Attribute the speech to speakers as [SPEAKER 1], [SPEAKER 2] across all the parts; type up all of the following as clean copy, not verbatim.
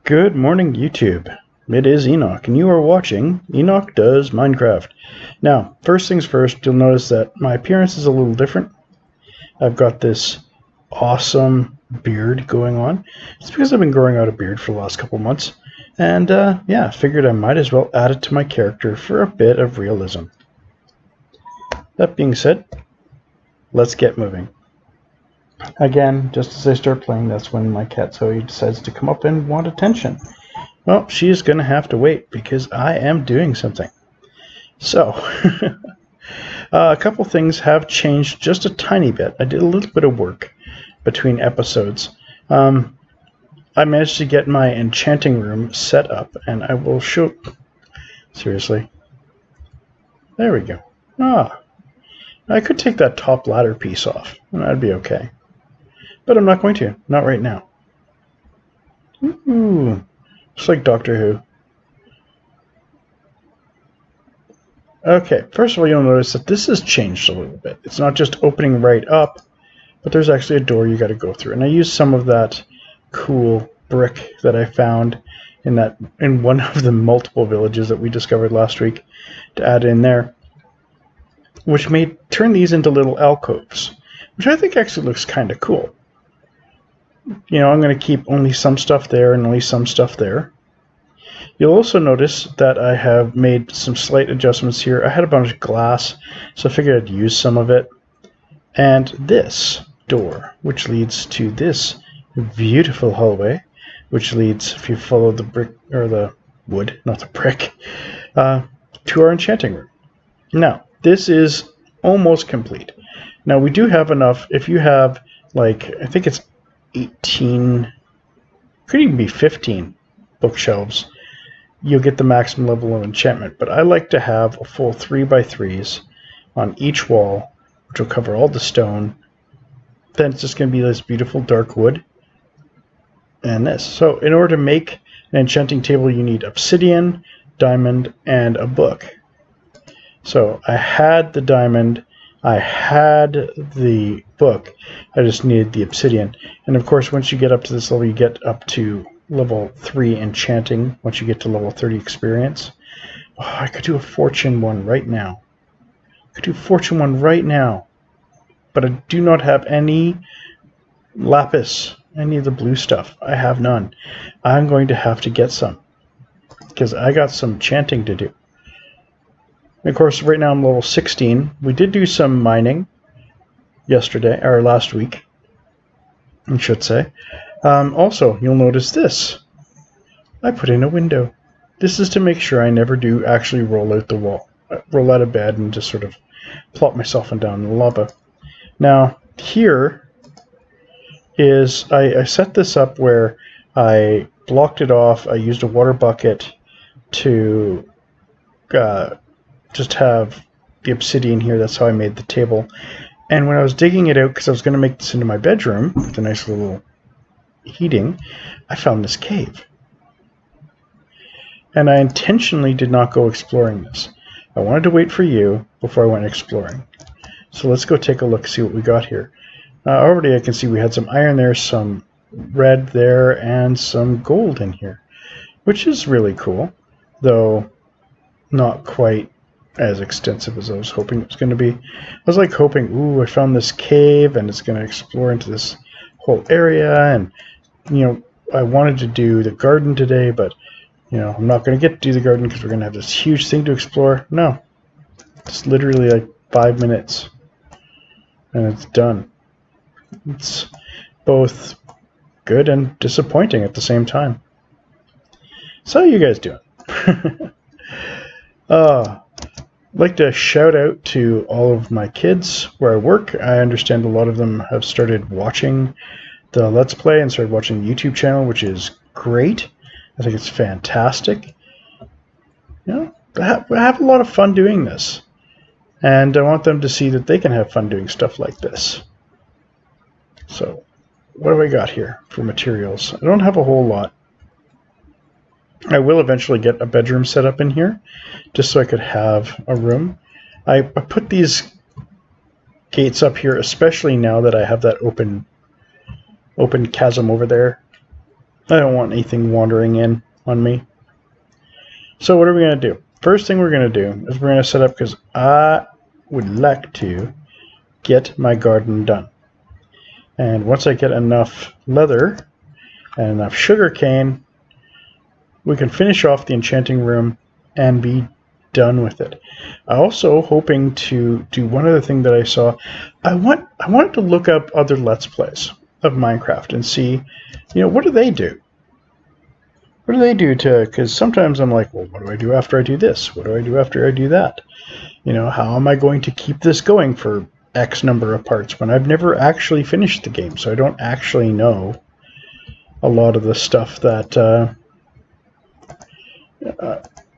[SPEAKER 1] Good morning, YouTube. It is Enoch, and you are watching Enoch Does Minecraft. Now, first things first, you'll notice that my appearance is a little different. I've got this awesome beard going on. It's because I've been growing out a beard for the last couple months, and yeah, I figured I might as well add it to my character for a bit of realism. That being said, let's get moving. Again, just as I start playing, that's when my cat Zoe decides to come up and want attention. Well, she's going to have to wait because I am doing something. So, a couple things have changed just a tiny bit. I did a little bit of work between episodes. I managed to get my enchanting room set up, and I will show... Seriously. There we go. I could take that top ladder piece off, and that'd be okay. But I'm not going to. Not right now. Ooh. Just like Doctor Who. Okay, first of all, you'll notice that this has changed a little bit. It's not just opening right up, but there's actually a door you got to go through. And I used some of that cool brick that I found in one of the multiple villages that we discovered last week to add in there, which may turn these into little alcoves, which I think actually looks kind of cool. You know, I'm going to keep only some stuff there and only some stuff there. You'll also notice that I have made some slight adjustments here. I had a bunch of glass, so I figured I'd use some of it. And this door, which leads to this beautiful hallway, which leads, if you follow the brick, or the wood, not the brick, to our enchanting room. Now, this is almost complete. Now, we do have enough, if you have, like, I think it's 18, could even be 15 bookshelves, you'll get the maximum level of enchantment. But I like to have a full 3x3s on each wall, which will cover all the stone. Then it's just going to be this beautiful dark wood and this. So in order to make an enchanting table, you need obsidian, diamond, and a book. So I had the diamond, I had the book, I just needed the obsidian. And of course, once you get up to this level, you get up to level 3 enchanting, once you get to level 30 experience. Oh, I could do a fortune one right now. But I do not have any lapis, any of the blue stuff. I have none. I'm going to have to get some, because I got some enchanting to do. And of course, right now I'm level 16. We did do some mining yesterday, or last week, I should say. Also, you'll notice this. I put in a window. This is to make sure I never do actually roll out the wall. Roll out of bed and just sort of plop myself down in the lava. Now, here is, I set this up where I blocked it off. I used a water bucket to just have the obsidian here. That's how I made the table. And when I was digging it out, because I was going to make this into my bedroom with a nice little heating, I found this cave. And I intentionally did not go exploring this. I wanted to wait for you before I went exploring. So let's go take a look, see what we got here. Already I can see we had some iron there, some red there, and some gold in here, which is really cool, though not quite as extensive as I was hoping it was going to be. I was like hoping, ooh, I found this cave and it's going to explore into this whole area, and you know, I wanted to do the garden today, but you know, I'm not going to get to do the garden because we're going to have this huge thing to explore. No, it's literally like 5 minutes and it's done. It's both good and disappointing at the same time. So how are you guys doing? I'd like to shout out to all of my kids where I work. I understand a lot of them have started watching the Let's Play and started watching the YouTube channel, which is great. I think it's fantastic. You know, I have a lot of fun doing this, and I want them to see that they can have fun doing stuff like this. So, what do I got here for materials? I don't have a whole lot. I will eventually get a bedroom set up in here, just so I could have a room. I put these gates up here, especially now that I have that open chasm over there, I don't want anything wandering in on me. So what are we going to do? First thing we're going to do is we're going to set up, because I would like to get my garden done. And once I get enough leather and enough sugar cane, we can finish off the enchanting room and be done with it. I also hoping to do one other thing that I saw. I wanted to look up other Let's Plays of Minecraft and see, what do they do? What do they do because sometimes I'm like, well, what do I do after I do this? What do I do after I do that? How am I going to keep this going for X number of parts when I've never actually finished the game, so I don't actually know a lot of the stuff that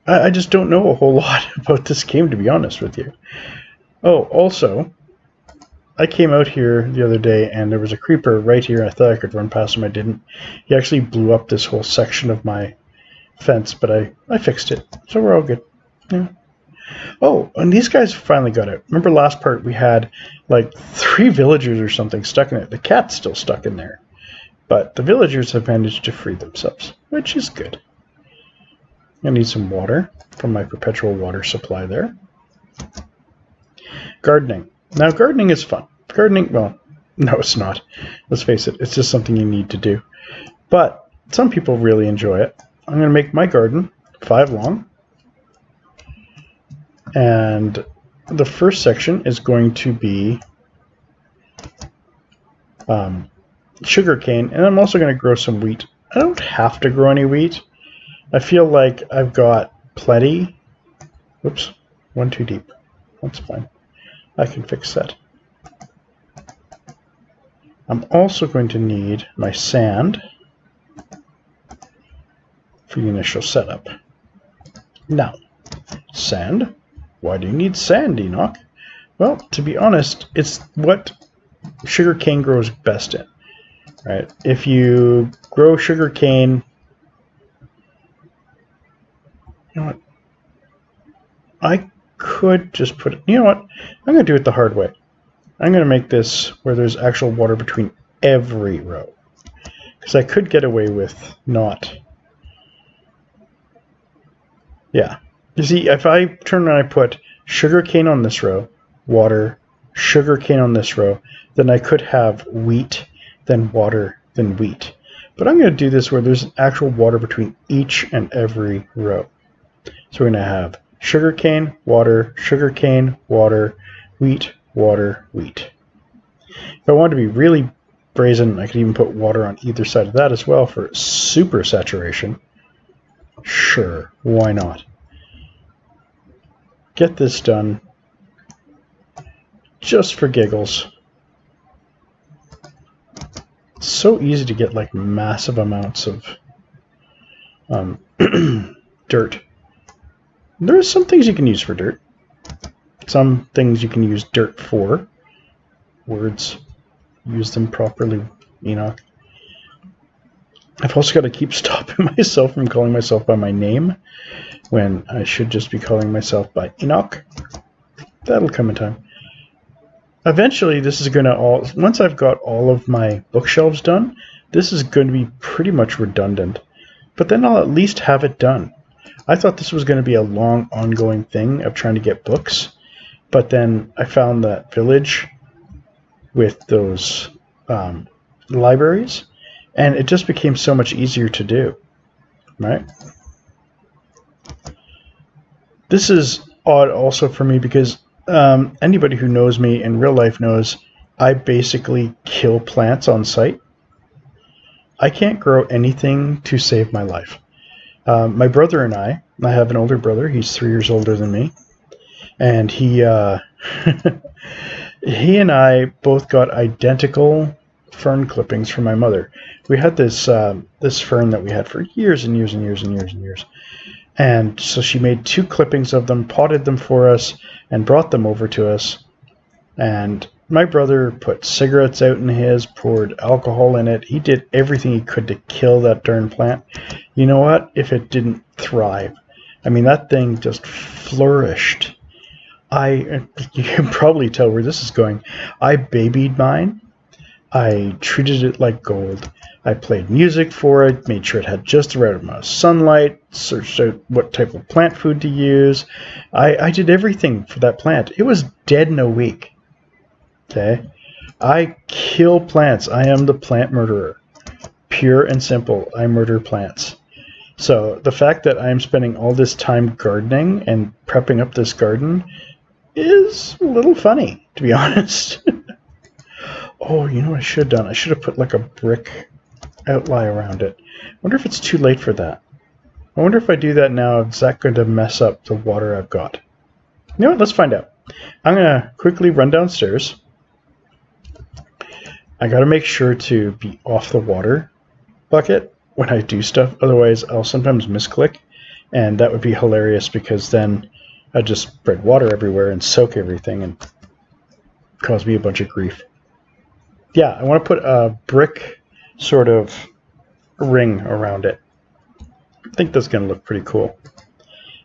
[SPEAKER 1] I just don't know a whole lot about this game, to be honest with you. Oh, also, I came out here the other day and there was a creeper right here. I thought I could run past him. I didn't. He actually blew up this whole section of my fence, but I fixed it, so we're all good. Yeah. Oh, and these guys finally got out. Remember last part we had like 3 villagers or something stuck in it. The cat's still stuck in there, but the villagers have managed to free themselves, which is good. I need some water from my perpetual water supply there. Gardening. Now, gardening is fun. Gardening, well, no, it's not. Let's face it, it's just something you need to do. But some people really enjoy it. I'm going to make my garden 5 long. And the first section is going to be sugarcane, and I'm also going to grow some wheat. I don't have to grow any wheat. I feel like I've got plenty. Whoops, one too deep. That's fine. I can fix that. I'm also going to need my sand for the initial setup. Now, sand. Why do you need sand, Enoch? Well, to be honest, it's what sugarcane grows best in. Right? If you grow sugarcane, you know what? I could just put it, you know what? I'm going to do it the hard way. I'm going to make this where there's actual water between every row. Because I could get away with not. Yeah. You see, if I turn around and I put sugarcane on this row, water, sugarcane on this row, then I could have wheat, then water, then wheat. But I'm going to do this where there's actual water between each and every row. So we're going to have sugarcane, water, wheat, water, wheat. If I wanted to be really brazen, I could even put water on either side of that as well for super saturation. Sure, why not? Get this done just for giggles. It's so easy to get like massive amounts of dirt. There are some things you can use for dirt. Some things you can use dirt for. Words. Use them properly, Enoch. I've also got to keep stopping myself from calling myself by my name when I should just be calling myself by Enoch. That'll come in time. Eventually, this is going to all... Once I've got all of my bookshelves done, this is going to be pretty much redundant. But then I'll at least have it done. I thought this was going to be a long, ongoing thing of trying to get books. But then I found that village with those libraries, and it just became so much easier to do. Right? This is odd also for me because anybody who knows me in real life knows I basically kill plants on sight. I can't grow anything to save my life. My brother and I have an older brother. He's 3 years older than me. And he he and I both got identical fern clippings from my mother. We had this this fern that we had for years and years and years and years and years. And so she made 2 clippings of them, potted them for us, and brought them over to us. And my brother put cigarettes out in his, poured alcohol in it. He did everything he could to kill that darn plant. You know what? If it didn't thrive. I mean, that thing just flourished. You can probably tell where this is going. I babied mine, I treated it like gold. I played music for it, made sure it had just the right amount of sunlight, searched out what type of plant food to use. I did everything for that plant. It was dead in a week. Okay? I kill plants. I am the plant murderer. Pure and simple. I murder plants. So the fact that I'm spending all this time gardening and prepping up this garden is a little funny, to be honest. Oh, you know what I should have done? I should have put like a brick outline around it. I wonder if it's too late for that. I wonder if I do that now, is that going to mess up the water I've got? You know what? Let's find out. I'm going to quickly run downstairs. I got to make sure to be off the water bucket when I do stuff. Otherwise, I'll sometimes misclick. And that would be hilarious because then I'd just spread water everywhere and soak everything and cause me a bunch of grief. Yeah, I want to put a brick sort of ring around it. I think that's going to look pretty cool.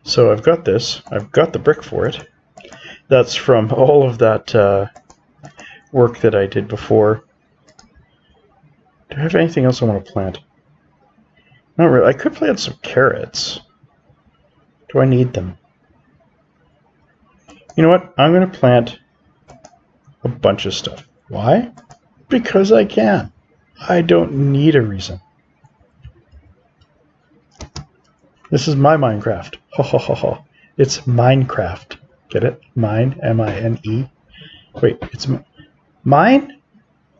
[SPEAKER 1] So I've got this. I've got the brick for it. That's from all of that work that I did before. Do I have anything else I want to plant? Not really. I could plant some carrots. Do I need them? You know what? I'm going to plant a bunch of stuff. Why? Because I can. I don't need a reason. This is my Minecraft. Ho ho ho ho. It's Minecraft. Get it? Mine. M-I-N-E. Wait, it's mine?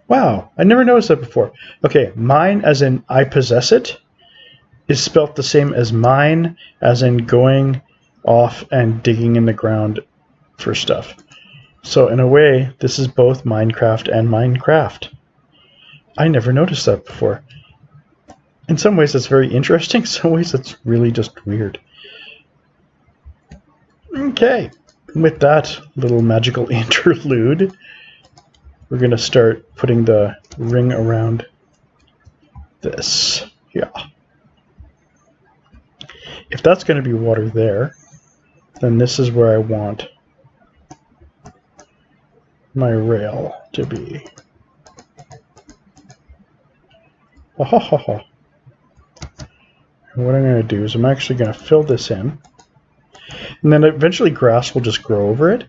[SPEAKER 1] Wow, I never noticed that before. Okay, mine as in I possess it is spelt the same as mine as in going off and digging in the ground for stuff. So in a way, this is both Minecraft and Minecraft. I never noticed that before. In some ways that's very interesting, in some ways that's really just weird. Okay, with that little magical interlude, we're going to start putting the ring around this. Yeah. If that's going to be water there, then this is where I want my rail to be. Ha ha ha ha. And what I'm going to do is I'm actually going to fill this in. And then eventually grass will just grow over it.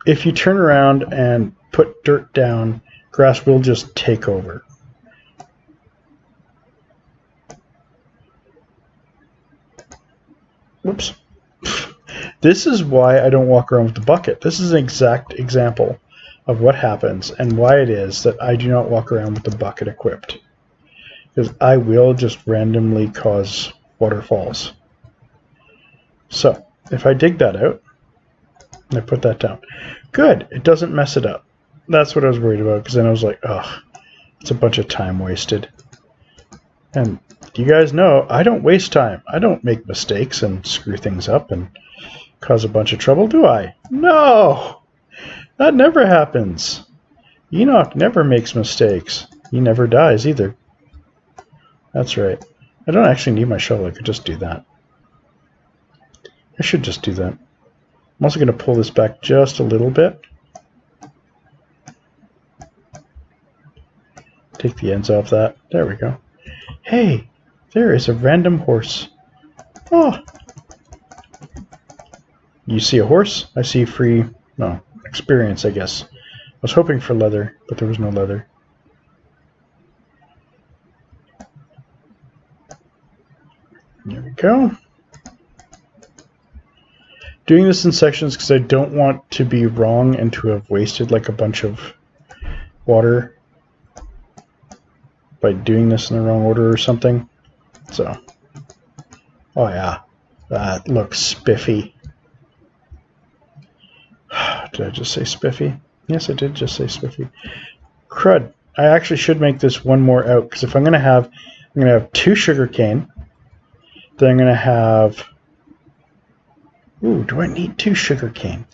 [SPEAKER 1] If you turn around and put dirt down, grass will just take over. Whoops. This is why I don't walk around with the bucket. This is an exact example of what happens and why it is that I do not walk around with the bucket equipped. Because I will just randomly cause waterfalls. So, if I dig that out, and I put that down. Good, it doesn't mess it up. That's what I was worried about, because then I was like, ugh, it's a bunch of time wasted. And you guys know, I don't waste time. I don't make mistakes and screw things up and cause a bunch of trouble, do I? No! That never happens. Enoch never makes mistakes. He never dies either. That's right. I don't actually need my shovel. I could just do that. I should just do that. I'm also going to pull this back just a little bit. Take the ends off that. There we go. Hey, there is a random horse. Oh. You see a horse? I see free, no, experience, I guess. I was hoping for leather, but there was no leather. There we go. Doing this in sections because I don't want to be wrong and to have wasted like a bunch of water by doing this in the wrong order or something. So, oh yeah, that looks spiffy. Did I just say spiffy? Yes, I did just say spiffy. Crud. I actually should make this one more out because if I'm gonna have 2 sugarcane. Then I'm gonna have. Ooh, do I need 2 sugarcane?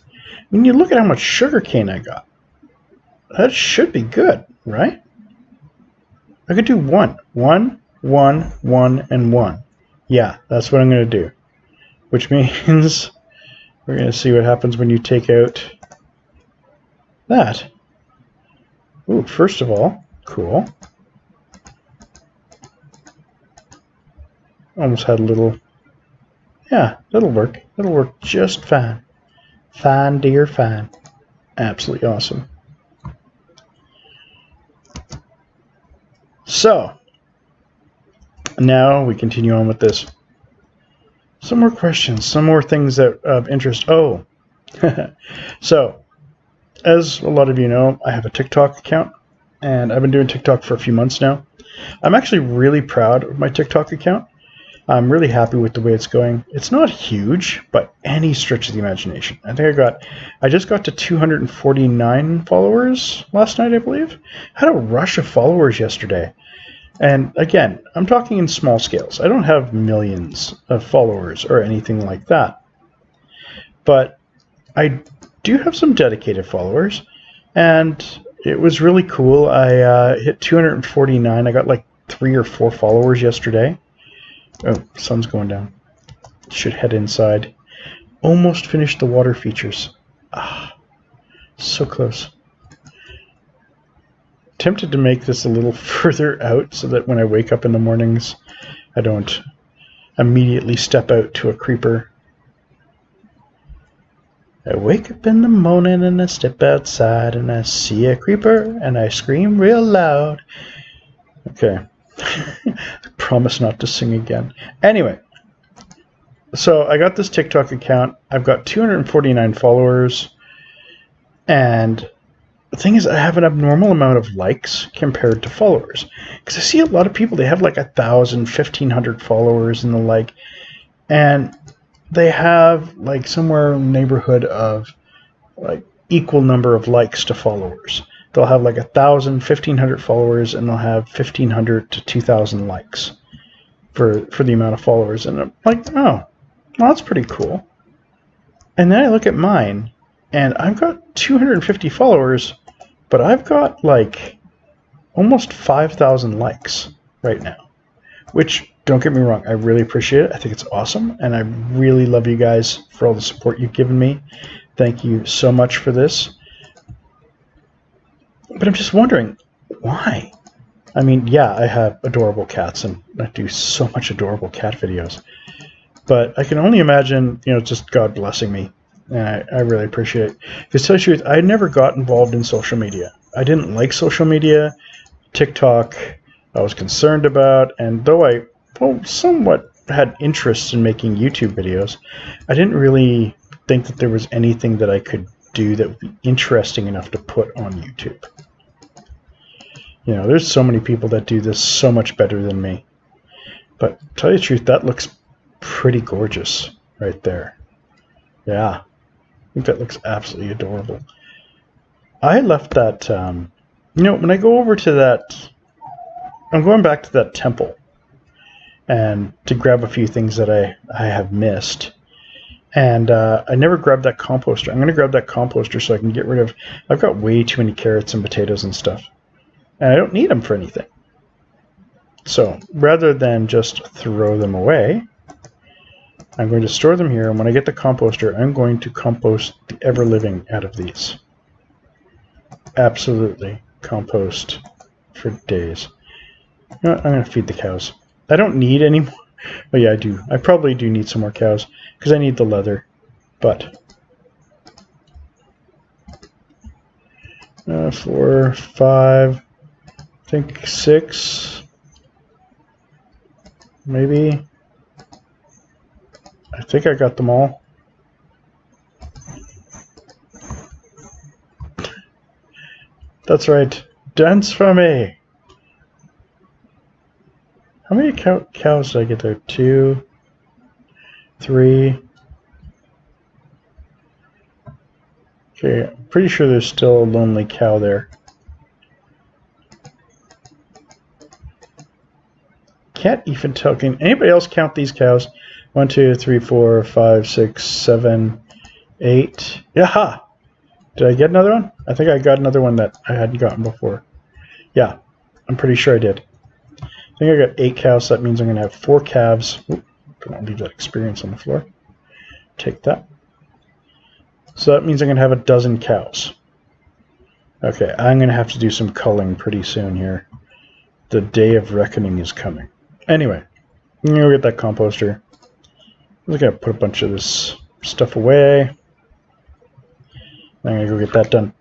[SPEAKER 1] When you look at how much sugarcane I got, that should be good, right? I could do 1, 1, 1, 1, and 1. Yeah, that's what I'm gonna do. Which means we're gonna see what happens when you take out that. Ooh, first of all, Cool. Almost had a little... Yeah, that'll work. That'll work just fine. Fine, dear, fine. Absolutely awesome. So, now we continue on with this. Some more questions, some more things that of interest. Oh, so, as a lot of you know, I have a TikTok account, and I've been doing TikTok for a few months now. I'm actually really proud of my TikTok account. I'm really happy with the way it's going. It's not huge, but any stretch of the imagination. I think I just got to 249 followers last night, I believe. I had a rush of followers yesterday. And again, I'm talking in small scales. I don't have millions of followers or anything like that. But I do have some dedicated followers, and it was really cool. I hit 249. I got like 3 or 4 followers yesterday. Oh, sun's going down. Should head inside. Almost finished the water features. Ah, so close. Tempted to make this a little further out so that when I wake up in the mornings, I don't immediately step out to a creeper. I wake up in the morning and I step outside and I see a creeper and I scream real loud. Okay. I promise not to sing again. Anyway, so I got this TikTok account. I've got 249 followers. And the thing is, I have an abnormal amount of likes compared to followers. Because I see a lot of people, they have like 1,000, 1,500 followers and the like. And they have like somewhere in the neighborhood of like equal number of likes to followers. They'll have like 1,000, 1,500 followers, and they'll have 1,500 to 2,000 likes for the amount of followers. And I'm like, oh, well, that's pretty cool. And then I look at mine, and I've got 250 followers, but I've got like almost 5,000 likes right now. Which, don't get me wrong, I really appreciate it. I think it's awesome, and I really love you guys for all the support you've given me. Thank you so much for this. But I'm just wondering, why? I mean, yeah, I have adorable cats, and I do so much adorable cat videos. But I can only imagine, just God blessing me. And I really appreciate it. Because to tell you the truth, I never got involved in social media. I didn't like social media. TikTok, I was concerned about. And though I somewhat had interest in making YouTube videos, I didn't really think that there was anything that I could do that would be interesting enough to put on YouTube. There's so many people that do this so much better than me. But to tell you the truth, that looks pretty gorgeous right there. Yeah, I think that looks absolutely adorable. I left that, when I go over to that, I'm going back to that temple and to grab a few things that I have missed. And I never grabbed that composter. I'm going to grab that composter so I can get rid of... I've got way too many carrots and potatoes and stuff. And I don't need them for anything. So, rather than just throw them away, I'm going to store them here. And when I get the composter, I'm going to compost the ever-living out of these. Absolutely. Compost for days. I'm going to feed the cows. I don't need any more. Oh yeah, I do. I probably do need some more cows because I need the leather. But 4, 5, I think 6, maybe. I think I got them all. That's right. Dance for me. How many cows did I get there? 2, 3. Okay, I'm pretty sure there's still a lonely cow there. Can't even tell. Can anybody else count these cows? 1, 2, 3, 4, 5, 6, 7, 8. Yaha! Did I get another one? I think I got another one that I hadn't gotten before. Yeah, I'm pretty sure I did. I think I got 8 cows, so that means I'm going to have 4 calves. Oop, don't want to leave that experience on the floor. Take that. So that means I'm going to have a dozen cows. Okay, I'm going to have to do some culling pretty soon here. The day of reckoning is coming. Anyway, I'm going to get that composter. I'm just going to put a bunch of this stuff away. I'm going to go get that done.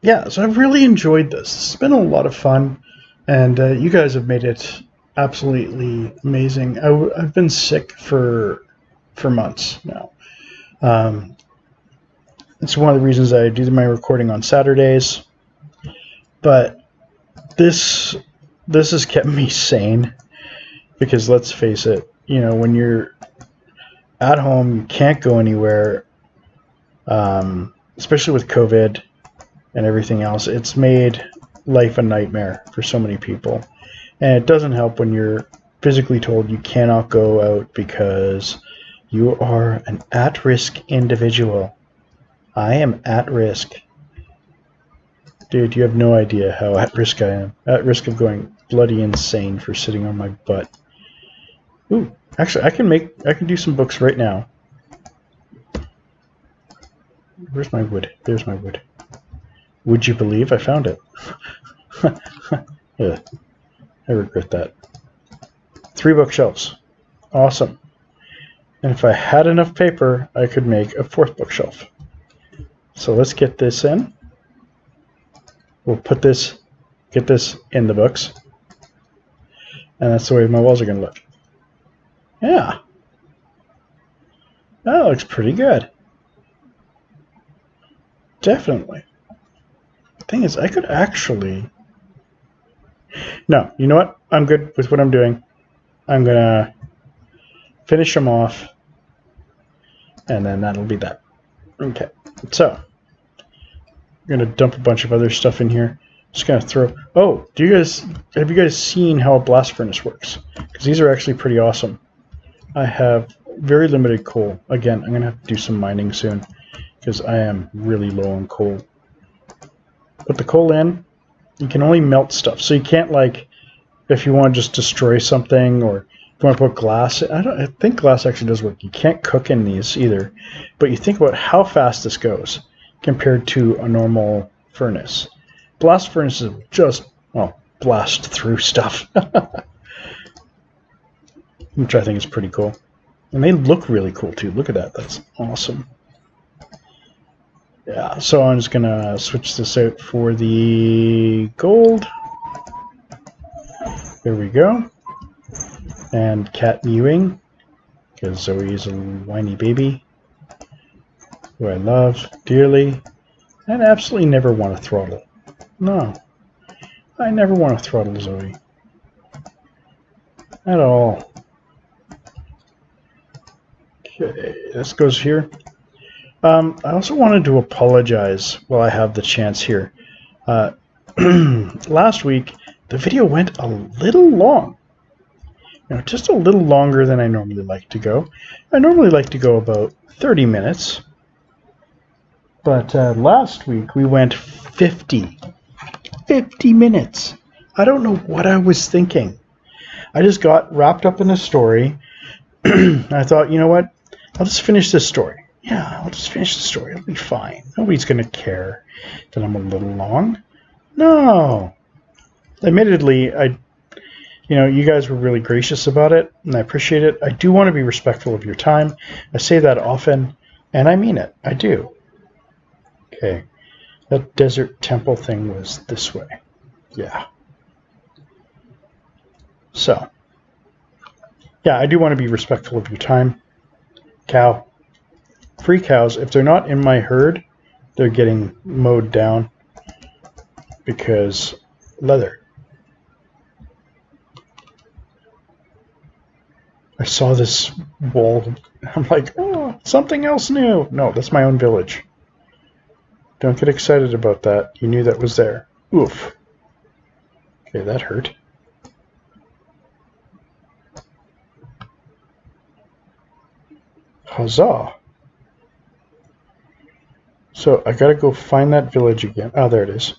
[SPEAKER 1] Yeah, so I've really enjoyed this. It's been a lot of fun, and you guys have made it absolutely amazing. I've been sick for months now. It's one of the reasons I do my recording on Saturdays, but this has kept me sane, because let's face it, you know, when you're at home, you can't go anywhere, especially with COVID and everything else. It's made life a nightmare for so many people, and it doesn't help when you're physically told you cannot go out because you are an at-risk individual. I am at risk. Dude, you have no idea how at risk I am. At risk of going bloody insane for sitting on my butt. Ooh, actually, I can do some books right now. Where's my wood? There's my wood. Would you believe I found it? Yeah, I regret that. 3 bookshelves. Awesome. And if I had enough paper, I could make a 4th bookshelf. So let's get this in. We'll get this in the books. And that's the way my walls are going to look. Yeah. That looks pretty good. Definitely. The thing is, I could actually... No, you know what? I'm good with what I'm doing. I'm going to finish them off. And then that'll be that. Okay. So, I'm going to dump a bunch of other stuff in here. Just going to throw... Oh, have you guys seen how a blast furnace works? Because these are actually pretty awesome. I have very limited coal. Again, I'm going to have to do some mining soon, because I am really low on coal. Put the coal in. You can only melt stuff. So you can't, like, if you want to just destroy something, or if you want to put glass... I think glass actually does work. You can't cook in these either. But you think about how fast this goes compared to a normal furnace. Blast furnaces just, well, blast through stuff. Which I think is pretty cool. And they look really cool too. Look at that. That's awesome. Yeah, so I'm just going to switch this out for the gold. There we go. And cat mewing, because Zoe is a whiny baby who I love dearly and absolutely never want to throttle. No, I never want to throttle Zoe. At all. Okay, this goes here. I also wanted to apologize while I have the chance here. Last week, the video went a little long. You know, just a little longer than I normally like to go. I normally like to go about 30 minutes. But last week, we went 50 minutes. I don't know what I was thinking. I just got wrapped up in a story. I thought, you know what? I'll just finish this story. Yeah, I'll just finish the story. It'll be fine. Nobody's going to care that I'm a little long. No. Admittedly, you guys were really gracious about it, and I appreciate it. I do want to be respectful of your time. I say that often, and I mean it. I do. Okay. That desert temple thing was this way. Yeah. So, yeah, I do want to be respectful of your time. Cow. Free cows, if they're not in my herd, they're getting mowed down because leather. I saw this wall. I'm like, oh, something else new. No, that's my own village. Don't get excited about that. You knew that was there. Oof. Okay, that hurt. Huzzah. So I gotta go find that village again. Oh, there it is.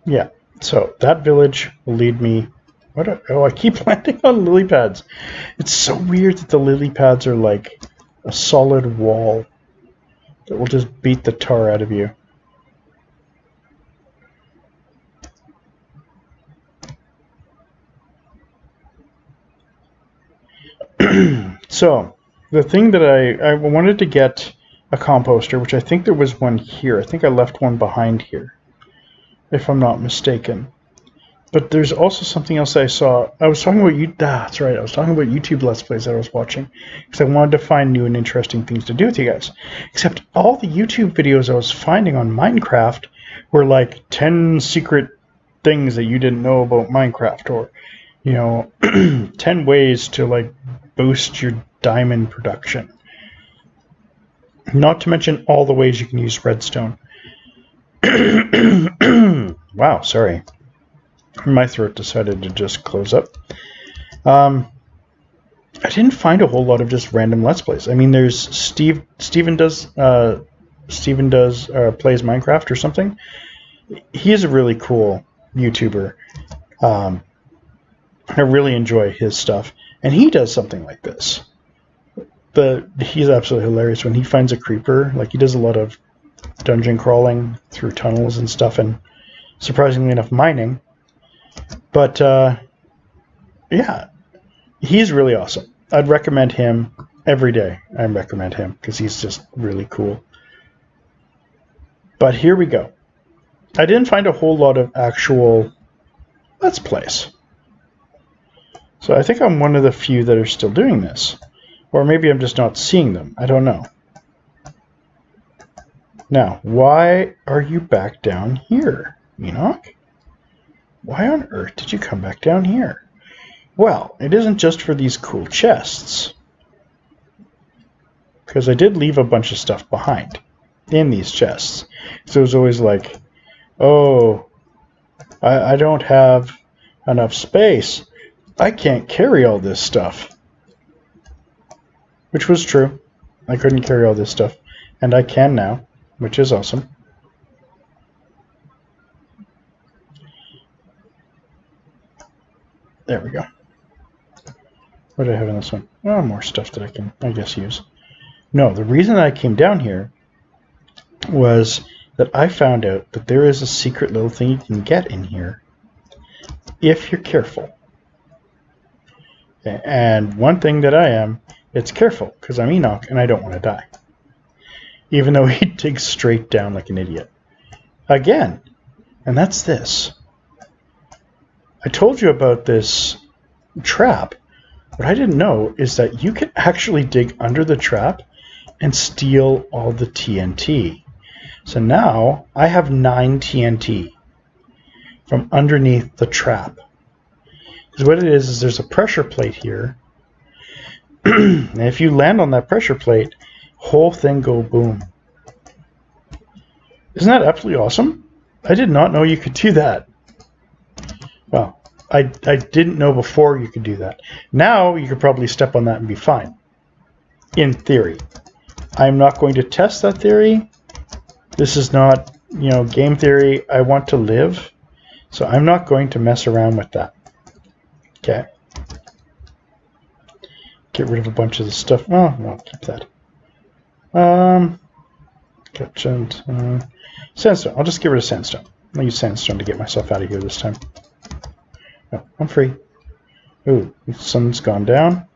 [SPEAKER 1] Yeah, so that village will lead me... I keep landing on lily pads. It's so weird that the lily pads are like a solid wall. that will just beat the tar out of you. So, the thing that I wanted to get a composter, which I think there was one here. I think I left one behind here, if I'm not mistaken. But there's also something else I saw. I was talking about that's right. I was talking about YouTube Let's Plays that I was watching because I wanted to find new and interesting things to do with you guys. Except all the YouTube videos I was finding on Minecraft were like 10 secret things that you didn't know about Minecraft, or 10 ways to like boost your diamond production. Not to mention all the ways you can use redstone. Wow, sorry. My throat decided to just close up. I didn't find a whole lot of just random Let's Plays. I mean, there's Steven does plays Minecraft or something. He is a really cool YouTuber. I really enjoy his stuff, and he does something like this. He's absolutely hilarious when he finds a creeper. Like, he does a lot of dungeon crawling through tunnels and stuff, and surprisingly enough, mining. But yeah, he's really awesome. I'd recommend him every day. I recommend him because he's just really cool. But here we go. I didn't find a whole lot of actual Let's Plays. So I think I'm one of the few that are still doing this. Or maybe I'm just not seeing them. I don't know. Now, why are you back down here, Enoch? Why on earth did you come back down here? Well, it isn't just for these cool chests. Because I did leave a bunch of stuff behind in these chests. So it was always like, oh, I don't have enough space. I can't carry all this stuff. Which was true. I couldn't carry all this stuff. And I can now, which is awesome. There we go. What do I have in this one? Oh, more stuff that I can, I guess, use. No, the reason I came down here was that I found out that there is a secret little thing you can get in here if you're careful. And one thing that I am, it's careful, because I'm Enoch and I don't want to die. Even though he digs straight down like an idiot. Again, and that's this. I told you about this trap. What I didn't know is that you can actually dig under the trap and steal all the TNT. So now I have 9 TNT from underneath the trap. Because what it is there's a pressure plate here. And if you land on that pressure plate, whole thing go boom. Isn't that absolutely awesome? I did not know you could do that. Well, I didn't know before you could do that. Now you could probably step on that and be fine. In theory. I'm not going to test that theory. This is not, game theory. I want to live. So I'm not going to mess around with that. Okay. Get rid of a bunch of the stuff. Oh, no, keep that. Sandstone. I'll just get rid of sandstone. I'll use sandstone to get myself out of here this time. Oh, I'm free. Ooh, the sun's gone down.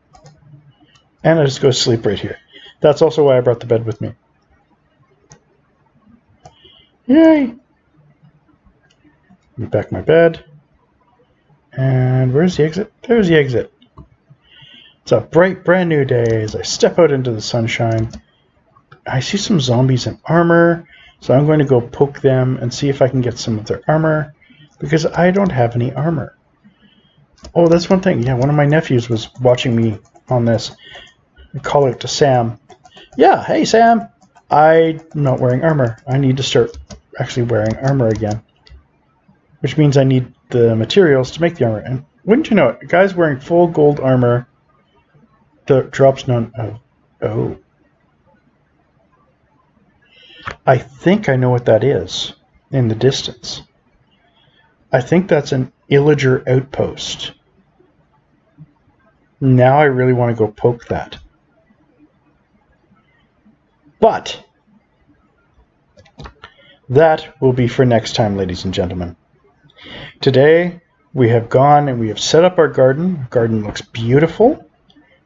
[SPEAKER 1] And I just go to sleep right here. That's also why I brought the bed with me. Yay! Get back my bed. And where's the exit? There's the exit. It's a bright, brand new day as I step out into the sunshine. I see some zombies in armor, so I'm going to go poke them and see if I can get some of their armor, because I don't have any armor. Oh, that's one thing. Yeah, one of my nephews was watching me on this. I call out to Sam. Yeah, hey Sam, I'm not wearing armor. I need to start actually wearing armor again. Which means I need the materials to make the armor. And wouldn't you know it, a guy's wearing full gold armor that drops none of... Oh. I think I know what that is in the distance. I think that's an Illager outpost. Now I really want to go poke that. But that will be for next time, ladies and gentlemen. Today, we have gone and we have set up our garden. Our garden looks beautiful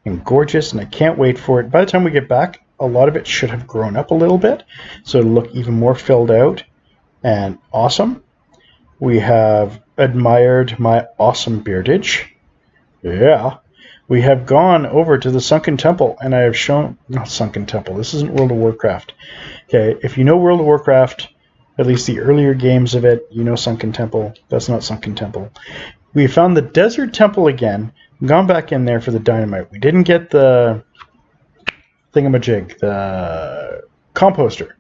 [SPEAKER 1] and gorgeous, and I can't wait for it. By the time we get back, a lot of it should have grown up a little bit, so it'll look even more filled out and awesome. We have admired my awesome beardage. Yeah. We have gone over to the Sunken Temple, and I have shown... Not Sunken Temple. This isn't World of Warcraft. Okay, if you know World of Warcraft, at least the earlier games of it, you know Sunken Temple. That's not Sunken Temple. We found the Desert Temple again, gone back in there for the dynamite. We didn't get the thingamajig, the composter.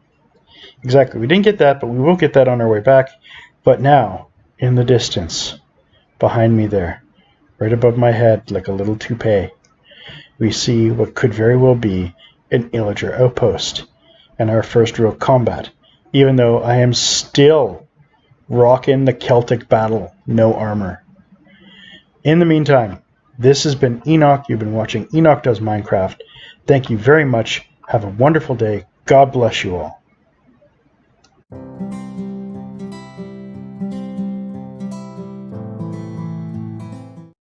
[SPEAKER 1] Exactly, we didn't get that, but we will get that on our way back. But now, in the distance, behind me there, right above my head like a little toupee, we see what could very well be an Illager outpost and our first real combat, even though I am still rocking the Celtic battle, no armor. In the meantime, this has been Enoch. You've been watching Enoch Does Minecraft. Thank you very much. Have a wonderful day. God bless you all.